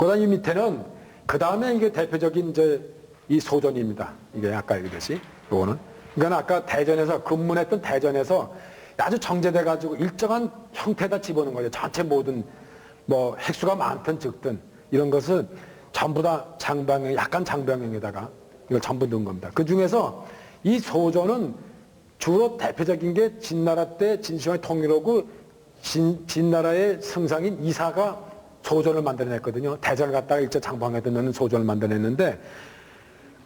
그다음 이 밑에는 그 다음에 이게 대표적인 이제 이 소전입니다. 이게 아까 얘기했듯이 요거는. 그러니까 아까 대전에서 근무했던 대전에서 아주 정제돼 가지고 일정한 형태에다 집어넣은 거죠. 전체 모든 뭐 핵수가 많든 적든 이런 것을 전부 다 장방형, 약간 장방형에다가 이걸 전부 넣은 겁니다. 그 중에서 이 소전은 주로 대표적인 게 진나라 때 진시황이 통일하고 진나라의 성상인 이사가 소전을 만들어냈거든요. 대전을 갖다가 일제 장방에다 넣는 소전을 만들어냈는데,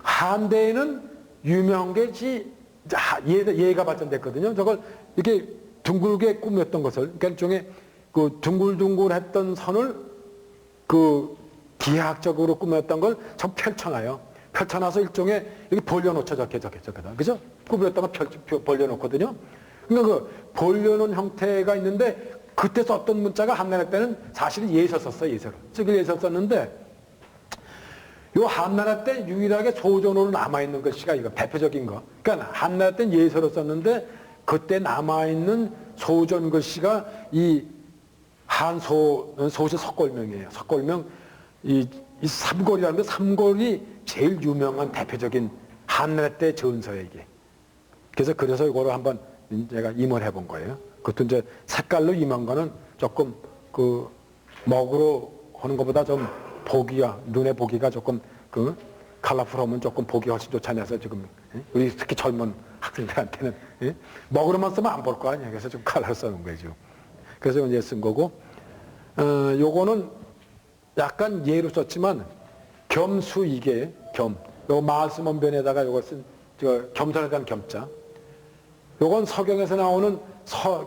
한대에는 유명한 게 예가 발전됐거든요. 저걸 이렇게 둥글게 꾸몄던 것을, 그러니까 일종의 그 둥글둥글했던 선을 그 기하학적으로 꾸몄던 걸 좀 펼쳐놔요. 펼쳐놔서 일종의 이렇게 벌려놓죠. 저렇게. 그죠? 꾸몄다가 벌려놓거든요. 그러니까 그 벌려놓은 형태가 있는데, 그때 썼던 문자가 한나라 때는 사실은 예서 썼어요. 예서로. 즉 예서 썼는데, 요 한나라 때 유일하게 소전으로 남아있는 것이가 이거 대표적인 거. 그러니까 한나라 때는 예서로 썼는데, 그때 남아있는 소전 글씨가 이 소시 석골명이에요. 석골명, 이 삼골이라는데, 삼골이 제일 유명한 대표적인 한나라 때 전서예요, 이게. 그래서 이거를 한번 제가 임을 해본 거예요. 그것도 이제 색깔로 임한 거는 조금 그 먹으로 하는 것보다 좀 눈에 보기가 조금 그 컬러풀하면 조금 보기 훨씬 좋잖아요. 지금 우리 특히 젊은 학생들한테는 먹으로만 쓰면 안 볼 거 아니에요. 그래서 좀 컬러 써는 거죠. 그래서 이제 쓴 거고, 요거는 약간 예로 썼지만 겸수이계 요 마을수문변에다가 요걸 쓴 겸손에 대한 겸자. 요건 서경에서 나오는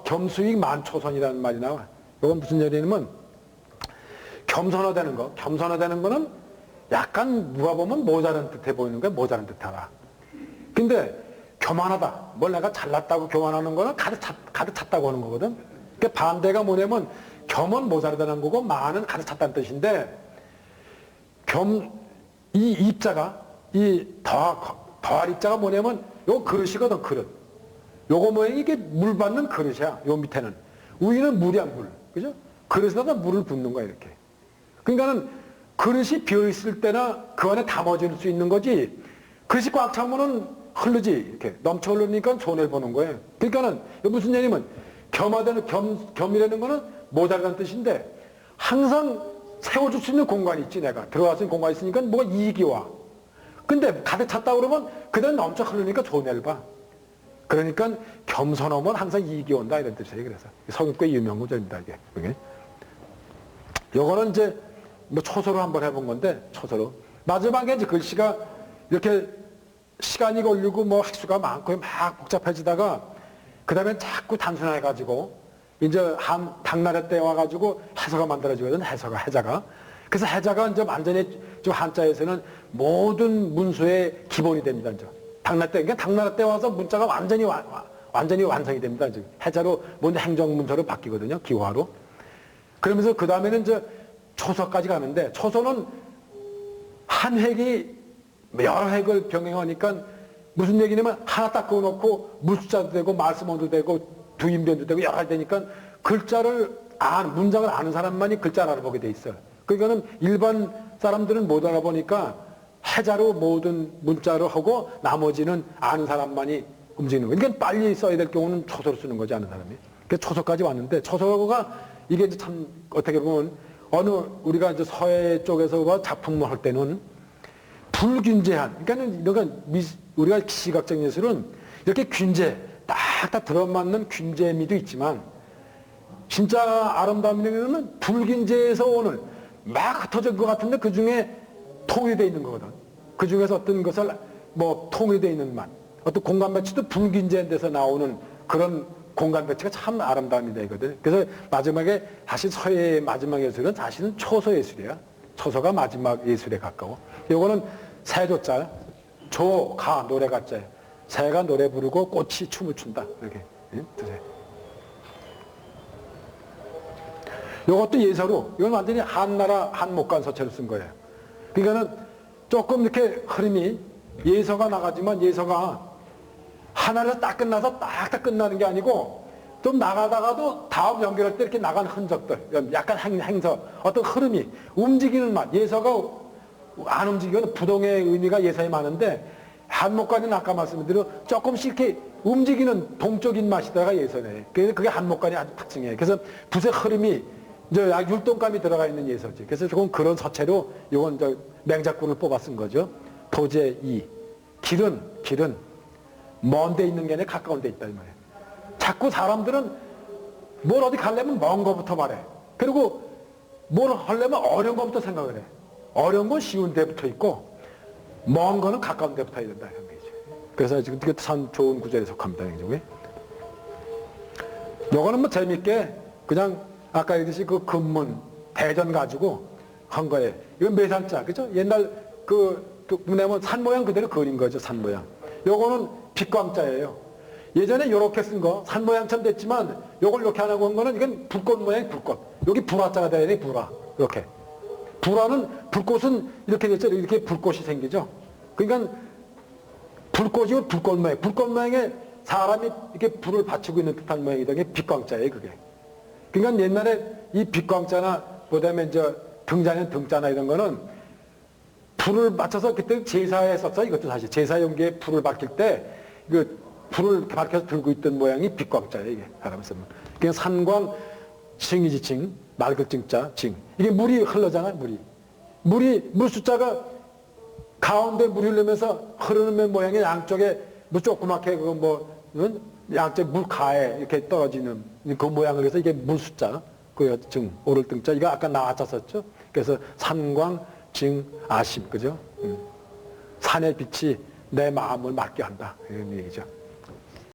겸수익 만초선이라는 말이 나와. 요건 무슨 얘기냐면, 겸손화되는 거. 겸손화되는 거는 약간 누가 보면 모자란 듯해 보이는 거야. 모자란 듯하다. 근데 교만하다. 뭘 내가 잘났다고 교만하는 거는 가득 찼다고 하는 거거든. 그러니까 반대가 뭐냐면, 겸은 모자르다는 거고 만은 가득 찼다는 뜻인데, 이 입자가, 더할 입자가 뭐냐면 요 그릇이거든. 그릇. 요거 모양이 이게 물 받는 그릇이야. 요 밑에는. 위는 물이야, 물. 그죠? 그릇에다가 물을 붓는 거야, 이렇게. 그러니까는 그릇이 비어있을 때나 그 안에 담아질 수 있는 거지, 그릇이 꽉 차면은 흐르지. 이렇게. 넘쳐 흐르니까 손해를 보는 거예요. 그러니까는 무슨 얘기냐면, 겸이라는 거는 모자라는 뜻인데, 항상 세워줄 수 있는 공간이 있지, 내가. 들어갈 수 있는 공간이 있으니까 뭐가 이익이 와. 근데 가득 찼다 그러면 그다음 넘쳐 흐르니까 손해를 봐. 그러니까 겸손하면 항상 이익이 온다, 이런 뜻이에요. 그래서 서귀포의 유명 구절입니다, 이게. 요거는 이제 뭐 초서로 한번 해본 건데, 초서로. 마지막에 이제 글씨가 이렇게 시간이 걸리고 뭐 획수가 많고 막 복잡해지다가, 그 다음에 자꾸 단순해가지고, 이제 당나라 때 와가지고 해서가 만들어지거든, 해자가. 그래서 해자가 이제 완전히 좀 한자에서는 모든 문서의 기본이 됩니다, 이제. 그러니까 당나라 때 와서 문자가 완전히 완성이 됩니다. 이제 해자로 먼저 행정문서로 바뀌거든요. 기화로. 그러면서 그 다음에는 이제 초서까지 가는데, 초서는 한 획이 여러 획을 병행하니까 무슨 얘기냐면, 하나 딱 그어놓고 물숫자도 되고 말씀어도 되고 두인변도 되고 여러 가지 되니까 문장을 아는 사람만이 글자를 알아보게 돼 있어요. 그러니까는 일반 사람들은 못 알아보니까 해자로 모든 문자로 하고 나머지는 아는 사람만이 움직이는 거예요. 그러니까 빨리 써야 될 경우는 초서로 쓰는 거지, 아는 사람이. 그래서 초서까지 왔는데, 초서가 이게 이제 참 어떻게 보면 우리가 이제 서예 쪽에서 작품을 할 때는 불균제한, 그러니까 우리가 시각적 예술은 이렇게 딱딱 들어맞는 균제미도 있지만, 진짜 아름다운 미는 불균제에서 오는 막 흩어진 것 같은데 그 중에 통일되어 있는 거거든. 그 중에서 어떤 것을 통일되어 있는 맛, 어떤 공간 배치도 불균제한 데서 나오는 그런 공간 배치가 참 아름다움이 되거든. 그래서 마지막에 사실 서예의 마지막 예술은 사실은 초서 예술이야. 초서가 마지막 예술에 가까워. 요거는 새조자, 가 노래 가자예요. 새가 노래 부르고 꽃이 춤을 춘다, 이렇게 뜻이에요. 요것도 예서로, 이건 완전히 한나라 한목간서체로 쓴 거예요. 그러니까는 조금 이렇게 흐름이 예서가 나가지만, 예서가 하나를 딱 끝나서 딱딱 끝나는 게 아니고 좀 나가다가도 다음 연결할 때 이렇게 나간 흔적들, 약간 행서, 어떤 흐름이, 움직이는 맛, 예서가 안 움직이면 부동의 의미가 예서에 많은데, 한목간은 아까 말씀드린 조금씩 이렇게 움직이는 동적인 맛이다가 예서네. 그래서 그게 한목간이 아주 특징이에요. 그래서 붓의 흐름이, 이제 율동감이 들어가 있는 예서지. 그래서 조금 그런 서체로 요건 맹작구를 뽑아 쓴 거죠. 도제 2. 길은 먼 데 있는 게 아니라 가까운 데 있다 이 말이에요. 자꾸 사람들은 뭘 어디 가려면 먼 거부터 말해. 그리고 뭘 하려면 어려운 거부터 생각을 해. 어려운 건 쉬운 데부터 있고 먼 거는 가까운 데부터 해야 된다 이런 얘기죠. 그래서 지금 되게 참 좋은 구절에 속합니다. 요거는 뭐 재밌게 그냥 아까 얘기했듯이 그 금문 대전 가지고 한 거예요. 이건 매살자 그죠? 옛날 뭐냐면 산 모양 그대로 그린 거죠. 산 모양. 요거는 빛광자예요. 예전에 요렇게 쓴 거 산 모양처럼 됐지만 요걸 이렇게 안 하고 한 거는 이건 불꽃 모양이 불꽃. 여기 불화자가 돼야 돼. 불화. 이렇게. 불화는 불꽃은 이렇게 됐죠. 이렇게 불꽃이 생기죠. 그러니까 불꽃이고 불꽃 모양. 불꽃 모양에 사람이 이렇게 불을 받치고 있는 듯한 모양이다. 이게 빛광자예요. 그게. 그러니까 옛날에 이 빛광자나 그다음에 이제 등자나 이런 거는 불을 맞춰서 그때 제사에 썼어. 이것도 사실 제사 용기에 불을 밝힐 때 그 불을 밝혀서 들고 있던 모양이 빛광자예요. 이게 사람이 쓰면. 그냥 산광 징이지 징, 맑을 징자 징. 이게 물이 흘러잖아요. 물 숫자가 가운데 물이 흐르면서 흐르는 모양이 양쪽에 뭐 조그맣게 양쪽 물 가에 이렇게 떨어지는 그 모양을 해서 이게 물 숫자, 그 증, 오를 등자, 이거 아까 나왔었죠. 그래서 산광, 징, 아심, 그죠? 산의 빛이 내 마음을 맑게 한다. 이런 얘기죠.